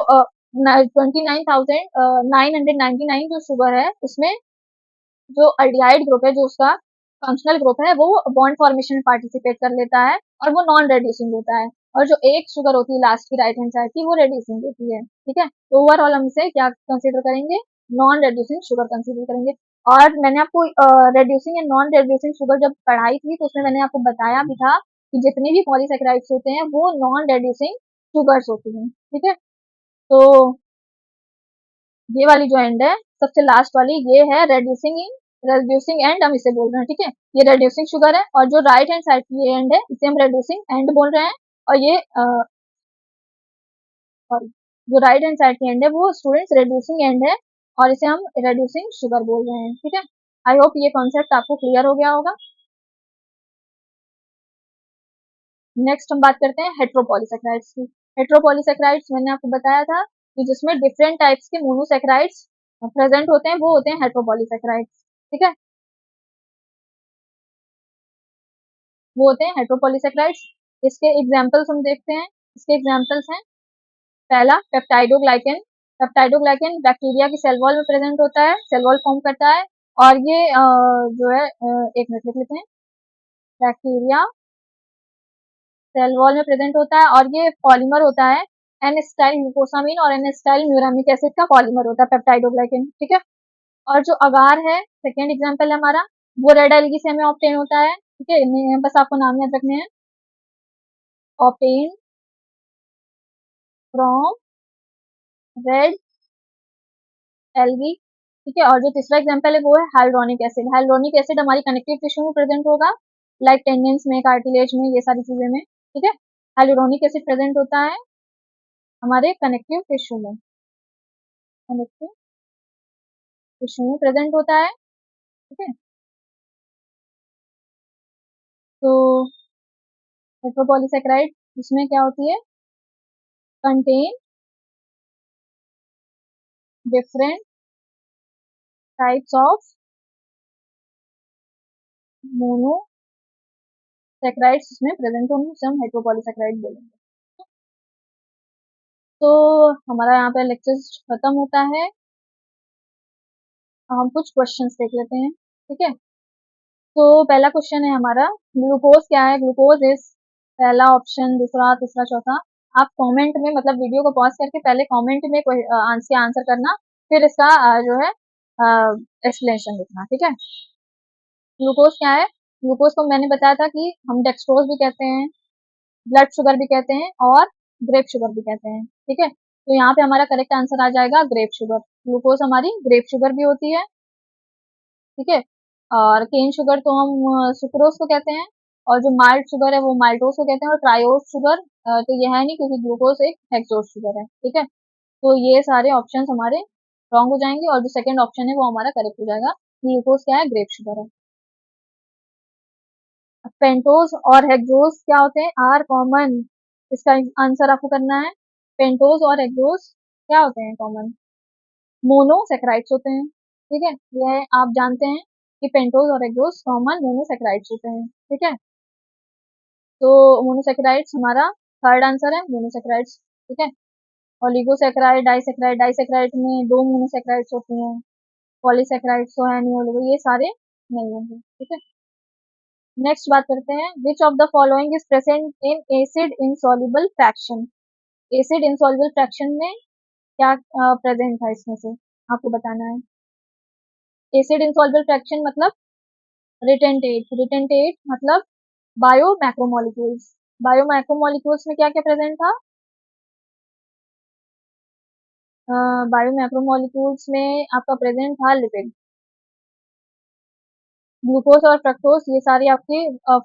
29,999 जो शुगर है उसमें जो अल्डिहाइड ग्रुप है, जो उसका फंक्शनल ग्रुप है, वो बॉन्ड फॉर्मेशन में पार्टिसिपेट कर लेता है और वो नॉन रेड्यूसिंग होता है, और जो एक शुगर होती है लास्ट की राइट हैंड साइड की वो रेड्यूसिंग होती है। ठीक है, तो ओवरऑल हम इसे क्या कंसीडर करेंगे, नॉन रेड्यूसिंग शुगर कंसीडर करेंगे। और मैंने आपको reducing and non reducing sugar जब पढ़ाई थी तो उसमें मैंने आपको बताया भी था कि जितने भी पॉलीसेकेराइड्स होते हैं वो नॉन रेड्यूसिंग शुगर्स होती हैं। ठीक है, तो ये वाली जो एंड है सबसे लास्ट वाली ये है रेड्यूसिंग एंड हम इसे बोल रहे हैं। ठीक है, ये रेड्यूसिंग शुगर है, और जो राइट हैंड साइड की ये एंड है इसे हम रेड्यूसिंग एंड बोल रहे हैं, और ये सॉरी, जो राइट हैंड साइड की एंड है वो स्टूडेंट्स रेड्यूसिंग एंड है, और इसे हम रेड्यूसिंग शुगर बोल रहे हैं। ठीक है, आई होप ये कॉन्सेप्ट आपको क्लियर हो गया होगा। नेक्स्ट हम बात करते हैं हेट्रोपॉलीसेकेराइड्स की। हेट्रोपॉलीसेकेराइड्स मैंने आपको बताया था कि जिसमें डिफरेंट टाइप्स के मोनोसेकेराइड्स प्रेजेंट होते हैं वो होते हैं हेट्रोपॉलीसेकेराइड्स। ठीक है, वो होते हैं हेट्रोपॉलीसेकेराइड्स। इसके एग्जांपल्स हम देखते हैं। इसके एग्जांपल्स हैं, पहला पेप्टाइडोग्लाइकेन। पेप्टाइडोग्लाइकेन बैक्टीरिया की सेल वॉल में प्रेजेंट होता है, सेल वॉल फॉर्म करता है, और ये जो है एक मिनट लिख लेते हैं, बैक्टीरिया सेल वॉल में प्रेजेंट होता है, और ये पॉलीमर होता है एन स्टाइल ग्लूकोसामिन और एन स्टाइल न्यूरामिक एसिड का पॉलीमर होता है पेप्टाइडोग्लाइकेन। ठीक है, और जो अगार है सेकेंड एग्जाम्पल है हमारा, वो रेड एल्गी से हमें ऑप्टेन होता है। ठीक है, बस आपको नाम याद रखने हैं, ऑप्टेन फ्रॉम रेड एल्गी। ठीक है, और जो तीसरा एग्जांपल है वो है हाइल्यूरोनिक एसिड। हाइल्यूरोनिक एसिड हमारी कनेक्टिव टिश्यू में प्रेजेंट होगा, लाइक टेंडेंस में, कार्टिलेज में, ये सारी चीजें में। ठीक है, हाइल्यूरोनिक एसिड प्रेजेंट होता है हमारे कनेक्टिव टिश्यू में, कनेक्टिव टिश्यू में प्रेजेंट होता है। ठीक है, तो हेट्रोपॉलीसेकेराइड इसमें क्या होती है, contain different types of monosaccharides इसमें प्रेजेंट होंगे, उसे हम हेट्रोपॉलीसेकेराइड बोलेंगे। तो हमारा यहाँ पे लेक्चर खत्म होता है, हम कुछ क्वेश्चंस देख लेते हैं। ठीक है, तो पहला क्वेश्चन है हमारा, ग्लूकोज क्या है, ग्लूकोज इज, पहला ऑप्शन, दूसरा, तीसरा, चौथा। आप कमेंट में मतलब वीडियो को पॉज करके पहले कमेंट में कोई आंसर करना, फिर इसका जो है एक्सप्लेनेशन लिखना। ठीक है, ग्लूकोज क्या है, ग्लूकोज को मैंने बताया था कि हम डेक्सट्रोज भी कहते हैं, ब्लड शुगर भी कहते हैं, और ग्रेप शुगर भी कहते हैं। ठीक है, तो यहाँ पे हमारा करेक्ट आंसर आ जाएगा ग्रेप शुगर। ग्लूकोज हमारी ग्रेप शुगर भी होती है। ठीक है, और केन शुगर तो हम सुक्रोज को कहते हैं, और जो माल्ट शुगर है वो माल्टोज को कहते हैं, और ट्रायोज शुगर तो ये है नहीं क्योंकि ग्लूकोज एक हेक्सोज शुगर है। ठीक है, तो ये सारे ऑप्शन हमारे रॉन्ग हो जाएंगे, और जो सेकंड ऑप्शन है वो हमारा करेक्ट हो जाएगा, ग्लूकोज क्या है? ग्रेप शुगर है। पेंटोज और हेक्सोज क्या होते हैं? Are common. इसका आंसर आपको करना है। पेंटोज और हेक्सोज क्या होते हैं? कॉमन मोनोसेक्राइड्स होते हैं। ठीक है, यह आप जानते हैं कि पेंटोज और हेक्सोज कॉमन मोनोसेक्राइड्स होते हैं। ठीक है, तो मोनोसेक्राइड्स हमारा थर्ड आंसर है, मोनोसेक्राइड्स। ठीक है, ओलिगोसेक्राइड, डाइसेक्राइड, डाइसेक्राइड में दो मोनोसेक्राइड्स होती हैं। पॉलीसेक्राइड्स तो है नहीं, ओलिगो ये सारे नहीं होंगे। ठीक है, नेक्स्ट बात करते हैं, which of the following is present in acid insoluble fraction. Acid insoluble fraction में क्या प्रेजेंट था इसमें से, आपको बताना है। एसिड इनसॉल्युबल फ्रैक्शन मतलब रिटेंटेट, रिटेंटेट मतलब बायो मैक्रोमोलिक्यूल्स। बायो मैक्रोमोलिक्यूल्स में क्या क्या प्रेजेंट था? बायो मैक्रोमोलिक्यूल्स में आपका प्रेजेंट था लिपिड। ग्लूकोज और फ्रक्टोज ये सारी आपकी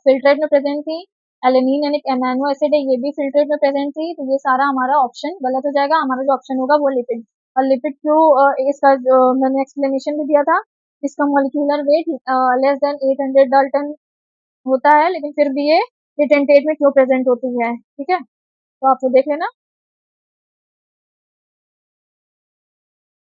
फिल्ट्रेट में प्रेजेंट थी। एलेनिन यानी एमाइनो एसिड है, ये भी फिल्ट्रेट में प्रेजेंट थी। तो ये सारा हमारा ऑप्शन गलत हो जाएगा। हमारा जो ऑप्शन होगा वो लिपिड। और लिपिड क्यों, इसका जो मैंने एक्सप्लेनेशन भी दिया था, इसका molecular weight less than 800 Dalton होता है, लेकिन फिर भी ये रिटेंटेट में क्यों प्रेजेंट होती है। ठीक है, तो आप वो देख लेना।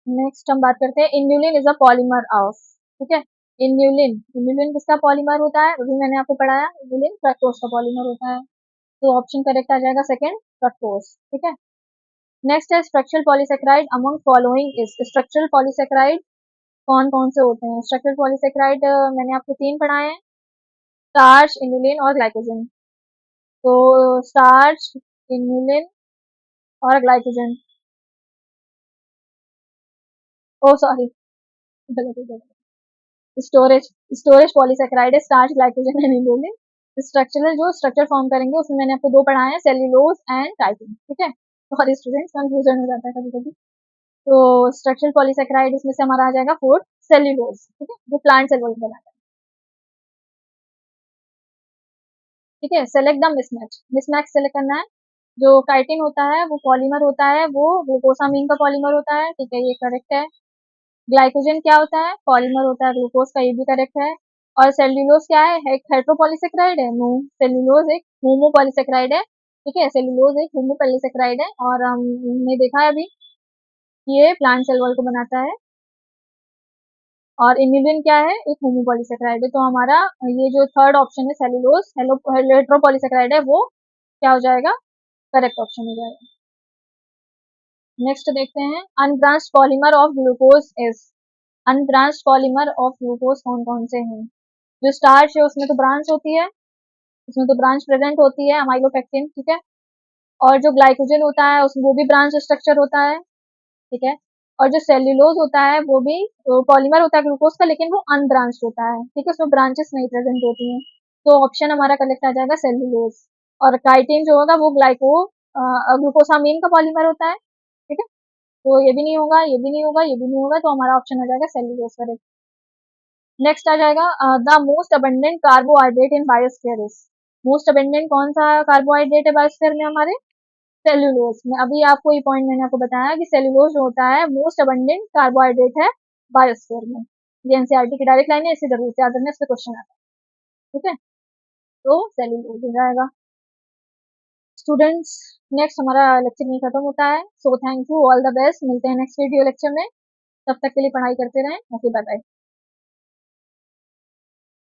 नेक्स्ट हम बात करते हैं, inulin is a polymer of. ठीक है, इन्यूलिन, इन्यूलिन किसका पॉलीमर होता है? अभी मैंने आपको पढ़ाया, इन्यूलिन फ्रक्टोज का पॉलीमर होता है। तो ऑप्शन करेक्ट आ जाएगा सेकंड, फ्रक्टोज। ठीक है, नेक्स्ट है structural polysaccharide among following is. Structural polysaccharide कौन कौन से होते हैं? स्ट्रक्चरल पॉलीसेक्राइड मैंने आपको तीन पढ़ाए हैं, स्टार्च, इन्यूलिन और ग्लाइकोजन। तो स्टार्च, इन्यूलिन और ग्लाइकोजन, ओ सॉरी, गलत गलत। स्टोरेज, स्टोरेज पॉलीसेकेराइड है, starch, glycogen and inulin. Structural जो स्ट्रक्चर फॉर्म करेंगे उसमें मैंने आपको दो पढ़ाए हैं, सेल्यूलोज एंड काइटिन। ठीक है, और स्टूडेंट्स कंफ्यूजन हो जाता है कभी कभी। तो स्ट्रक्चरल पॉलीसेकेराइड इसमें से हमारा आ जाएगा फोर्थ, सेल्यूलोज। ठीक है, जो प्लांट सेल बनाता है। ठीक है, select the mismatch, mismatch select करना है। जो काइटिन होता है वो पॉलीमर होता है, वो ग्लूकोसामीन का पॉलीमर होता है। ठीक है, ये करेक्ट है। ग्लाइकोजन क्या होता है? पॉलीमर होता है ग्लूकोज का, ये भी करेक्ट है। और सेल्यूलोज क्या है? एक हेट्रोपॉलीसेकेराइड है। नो, सेल्यूलोज एक होमोपॉलीसेकेराइड है। ठीक है, सेल्यूलोज एक होमोपॉलीसेकेराइड है, और हमने देखा है अभी कि ये प्लांट सेल वॉल को बनाता है। और इम्यूलिन क्या है? एक होमोपॉलीसेकेराइड है। तो हमारा ये जो थर्ड ऑप्शन है सेल्यूलोज हेट्रोपॉलीसेकेराइड है, वो क्या हो जाएगा? करेक्ट ऑप्शन हो जाएगा। नेक्स्ट देखते हैं, unbranched polymer of glucose is. Unbranched polymer of glucose कौन कौन से हैं? जो स्टार्च है उसमें तो ब्रांच होती है, उसमें तो ब्रांच प्रेजेंट होती है, अमाइलोपेक्टिन। ठीक है, और जो ग्लाइकोजन होता है उसमें वो भी ब्रांच स्ट्रक्चर होता है। ठीक है, और जो सेल्यूलोज होता है वो भी पॉलीमर होता है ग्लूकोज का, लेकिन वो अनब्रांच्ड होता है। ठीक है, उसमें ब्रांचेस नहीं प्रेजेंट होती हैं। तो ऑप्शन हमारा करेक्ट आ जाएगा सेल्यूलोज। और काइटिन जो होगा वो ग्लूकोसामीन का पॉलीमर होता है। ठीक है, तो ये भी नहीं होगा, ये भी नहीं होगा, ये भी नहीं होगा, तो हमारा ऑप्शन आ जाएगा सेल्यूलोज करेक्ट। नेक्स्ट आ जाएगा, the most abundant carbohydrate in biosphere is. Most abundant कौन सा कार्बोहाइड्रेट है बायोस्फीयर में हमारे? सेल्यूलोज में। अभी आपको ये पॉइंट मैंने आपको बताया कि सेल्यूलोज जो होता है मोस्ट अबंडेंट कार्बोहाइड्रेट है बायोस्फीयर में। ये एनसीईआरटी की डायरेक्ट लाइन है, इसे जरूर से याद रखना, इस पे क्वेश्चन आता है। ठीक है, तो सेल्यूलोज हो जाएगा। स्टूडेंट्स, नेक्स्ट हमारा लेक्चर नहीं खत्म होता है, so thank you, all the best. मिलते हैं नेक्स्ट वीडियो लेक्चर में, तब तक के लिए पढ़ाई करते रहें। Okay, bye bye.